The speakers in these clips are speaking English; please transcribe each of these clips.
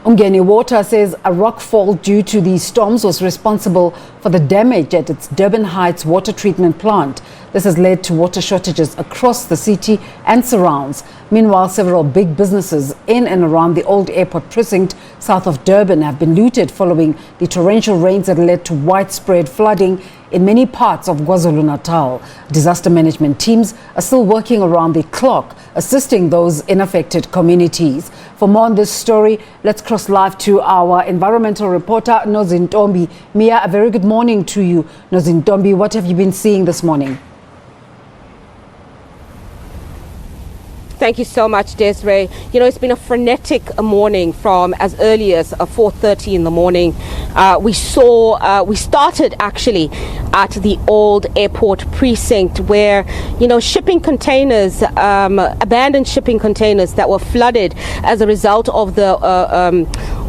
Umgeni Water says a rockfall due to these storms was responsible for the damage at its Durban Heights Water Treatment plant. This has led to water shortages across the city and surrounds. Meanwhile, several big businesses in and around the Old Airport Precinct south of Durban have been looted following the torrential rains that led to widespread flooding in many parts of KwaZulu-Natal. Disaster management teams are still working around the clock, assisting those in affected communities. For more on this story, let's cross live to our environmental reporter, Nozintombi. Miya, a very good morning to you. Nozintombi, what have you been seeing this morning? Thank you so much, Desiree. You know, it's been a frenetic morning from as early as 4:30 in the morning. We started actually at the Old Airport Precinct where, you know, shipping containers, abandoned shipping containers that were flooded as a result of the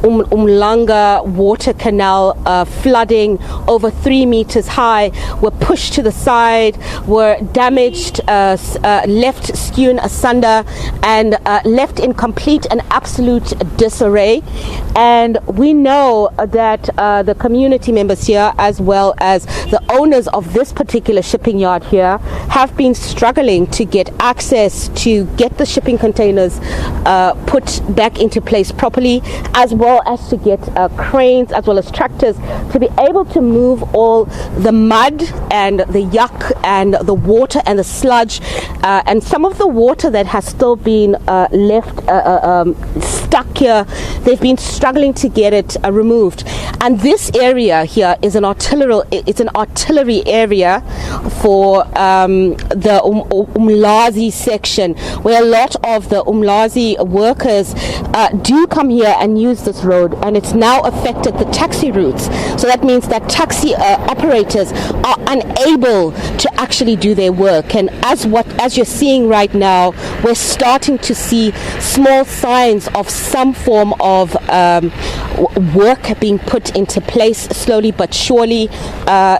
Umgeni Water Canal flooding over 3 meters high, were pushed to the side, were damaged, left skewn asunder, and left in complete and absolute disarray. And we know that the community members here, as well as the owners of this particular shipping yard here, have been struggling to get access to get the shipping containers put back into place properly, as well as to get cranes as well as tractors to be able to move all the mud and the yuck and the water and the sludge and some of the water that has still been left stuck here. They've been struggling to get it removed, and this area here is an artillery area for the Umlazi section, where a lot of the Umlazi workers do come here and use this road, and it's now affected the taxi routes. So that means that taxi operators are unable to actually do their work, and as you're seeing right now, we're starting to see small signs of some form of work being put into place slowly but surely.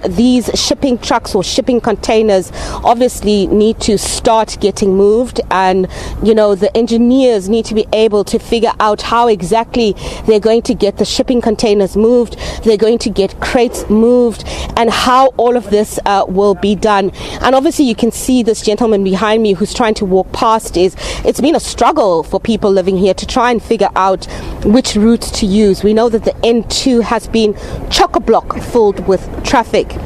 These shipping trucks or shipping containers obviously need to start getting moved, and you know, the engineers need to be able to figure out how exactly they're going to get the shipping containers moved, they're going to get crates moved, and how all of this will be done. And obviously you can see this gentleman behind me who's trying to walk past. It's been a struggle for people living here to try and figure out which routes to use. We know that the N2 has been chock-a-block filled with traffic.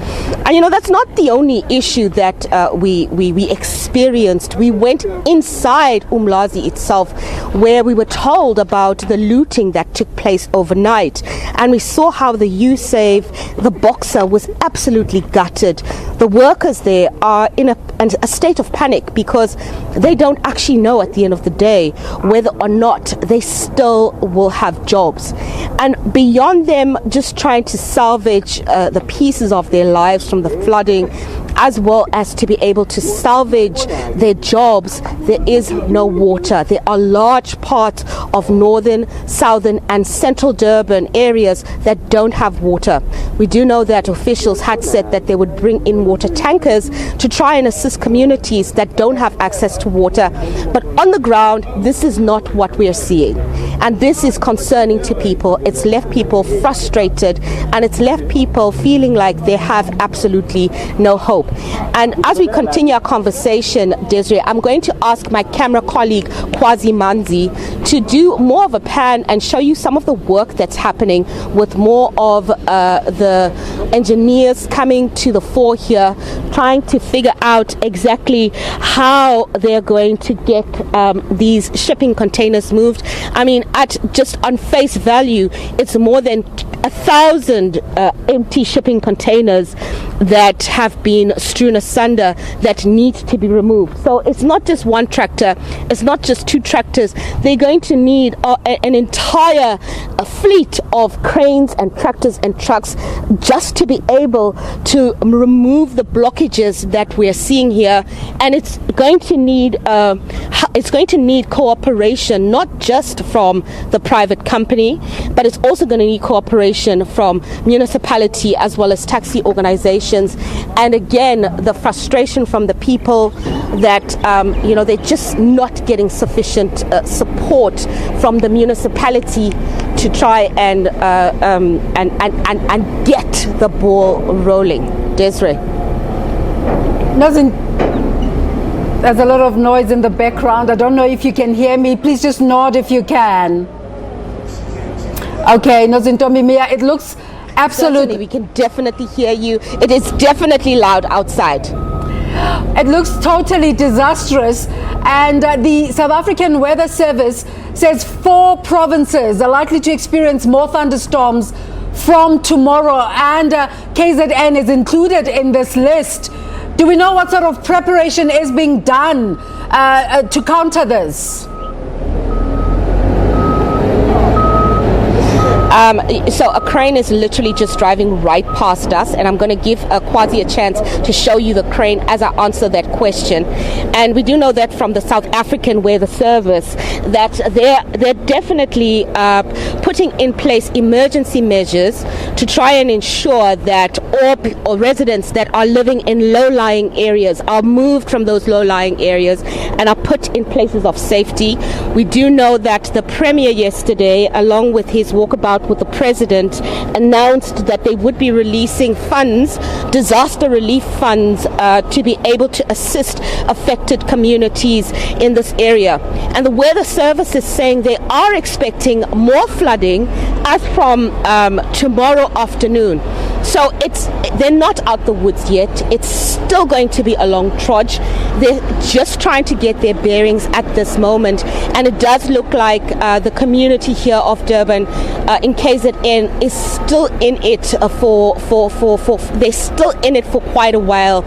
And you know, that's not the only issue that we experienced. We went inside Umlazi itself, where we were told about the looting that took place overnight, and we saw how the USAVE, the Boxer, was absolutely gutted. The workers there are in a state of panic because they don't actually know at the end of the day whether or not they still will have jobs. And beyond them just trying to salvage the pieces of their lives from the flooding, as well as to be able to salvage their jobs, there is no water. There are large parts of northern, southern and central Durban areas that don't have water. We do know that officials had said that they would bring in water tankers to try and assist communities that don't have access to water. But on the ground, this is not what we are seeing. And this is concerning to people. It's left people frustrated, and it's left people feeling like they have absolutely no hope. And as we continue our conversation, Desiree, I'm going to ask my camera colleague Kwazi Manzi to do more of a pan and show you some of the work that's happening, with more of the engineers coming to the fore here, trying to figure out exactly how they're going to get these shipping containers moved. I mean, at just on face value, it's more than 1,000 empty shipping containers that have been strewn asunder that need to be removed. So it's not just one tractor, it's not just two tractors. They're going to need an entire fleet of cranes and tractors and trucks just to be able to remove the blockages that we're seeing here. And it's going to need cooperation, not just from the private company, but it's also going to need cooperation from municipality as well as taxi organizations conditions, and again the frustration from the people that they're just not getting sufficient support from the municipality to try and get the ball rolling. Desiree. There's a lot of noise in the background. I don't know if you can hear me. Please just nod if you can. Okay, Nozintombi, Miya, it looks absolutely. We can definitely hear you. It is definitely loud outside. It looks totally disastrous, and the South African Weather Service says 4 provinces are likely to experience more thunderstorms from tomorrow, and KZN is included in this list. Do we know what sort of preparation is being done to counter this? So a crane is literally just driving right past us, and I'm going to give Kwazi a chance to show you the crane as I answer that question. And we do know that from the South African Weather Service that they're definitely putting in place emergency measures to try and ensure that all residents that are living in low-lying areas are moved from those low-lying areas and are put in places of safety. We do know that the Premier yesterday, along with his walkabout with the President, announced that they would be releasing funds, disaster relief funds, to be able to assist affected communities in this area. And the Weather Service is saying they are expecting more flooding as from tomorrow afternoon. So they're not out the woods yet. It's still going to be a long trudge. They're just trying to get their bearings at this moment, and it does look like the community here of Durban in KZN is still in it they're still in it for quite a while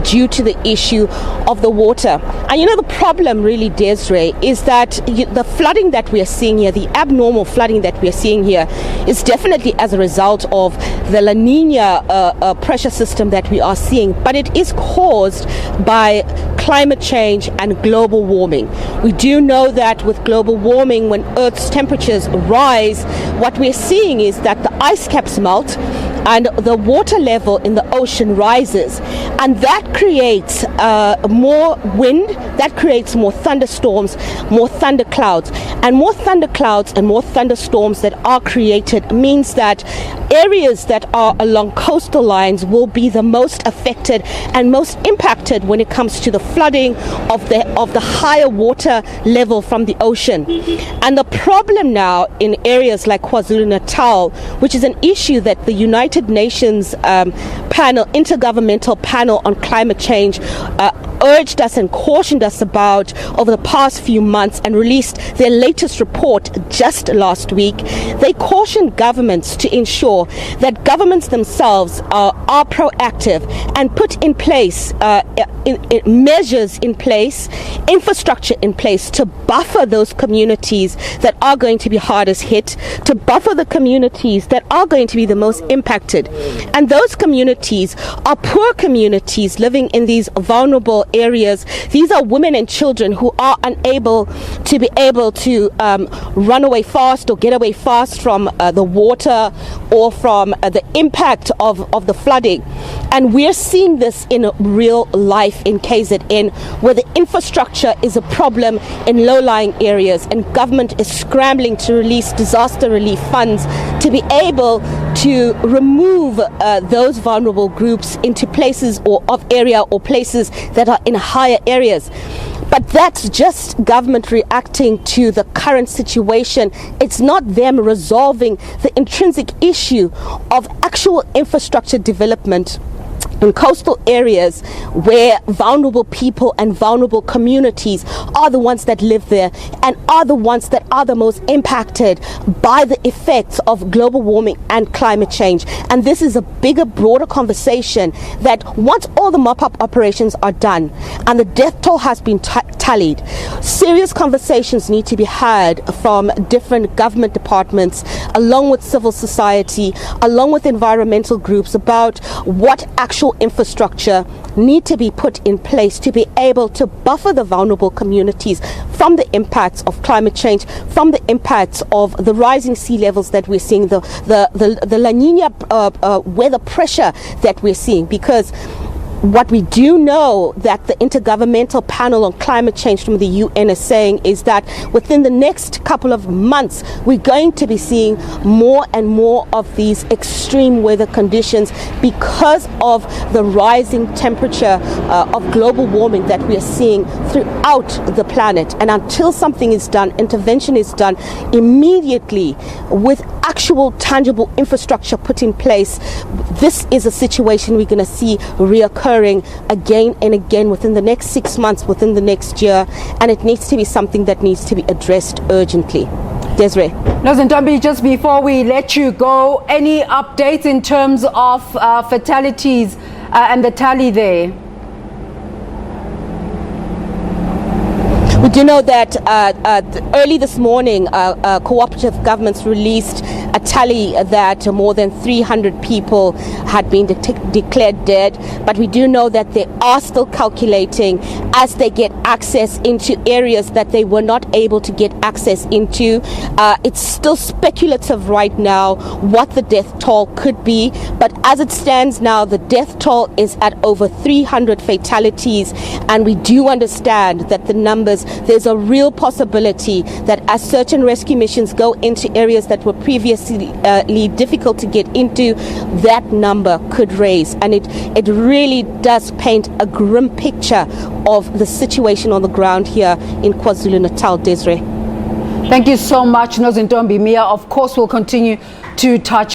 due to the issue of the water. And the problem really, Desiree, is that the flooding that we are seeing here, the abnormal flooding that we are seeing here, is definitely as a result of the La Nina pressure system that we are seeing, but it is caused by climate change and global warming. We do know that with global warming, when Earth's temperatures rise, what we're seeing is that the ice caps melt and the water level in the ocean rises, and that creates more wind, that creates more thunderstorms, more thunderclouds, and more thunderclouds and more thunderstorms that are created means that areas that are along coastal lines will be the most affected and most impacted when it comes to the flooding of the higher water level from the ocean. And the problem now in areas like KwaZulu-Natal, which is an issue that the United Nations intergovernmental panel on climate change urged us and cautioned us about over the past few months and released their latest report just last week. They cautioned governments to ensure that governments themselves are proactive and put in place measures in place, infrastructure in place to buffer those communities that are going to be hardest hit, to buffer the communities that are going to be the most impacted. And those communities are poor communities living in these vulnerable areas. These are women and children who are unable to run away fast or get away fast from the water or from the impact of the flooding. And we're seeing this in real life in KZN, where the infrastructure is a problem in low-lying areas, and government is scrambling to release disaster relief funds to be able to remove those vulnerable groups into places of area or places that are in higher areas. But that's just government reacting to the current situation. It's not them resolving the intrinsic issue of actual infrastructure development in coastal areas where vulnerable people and vulnerable communities are the ones that live there and are the ones that are the most impacted by the effects of global warming and climate change. And this is a bigger, broader conversation that once all the mop-up operations are done and the death toll has been tallied, serious conversations need to be had from different government departments along with civil society, along with environmental groups, about what actual infrastructure need to be put in place to be able to buffer the vulnerable communities from the impacts of climate change, from the impacts of the rising sea levels that we're seeing, the La Nina weather pressure that we're seeing. Because what we do know that the Intergovernmental Panel on Climate Change from the UN is saying is that within the next couple of months, we're going to be seeing more and more of these extreme weather conditions because of the rising temperature of global warming that we are seeing throughout the planet. And until something is done, intervention is done immediately with actual tangible infrastructure put in place, this is a situation we're going to see reoccurring again and again within the next 6 months, within the next year, and it needs to be something that needs to be addressed urgently. Desiree. Nozintombi, just before we let you go, any updates in terms of fatalities and the tally there? We do know that early this morning, cooperative governments released a tally that more than 300 people had been declared dead, but we do know that they are still calculating as they get access into areas that they were not able to get access into. It's still speculative right now what the death toll could be, but as it stands now, the death toll is at over 300 fatalities, and we do understand that the numbers, there's a real possibility that as search and rescue missions go into areas that were previously difficult to get into, that number could raise, and it really does paint a grim picture of the situation on the ground here in KwaZulu-Natal. Desiree. Thank you so much, Nozintombi. Miya, of course, will continue to touch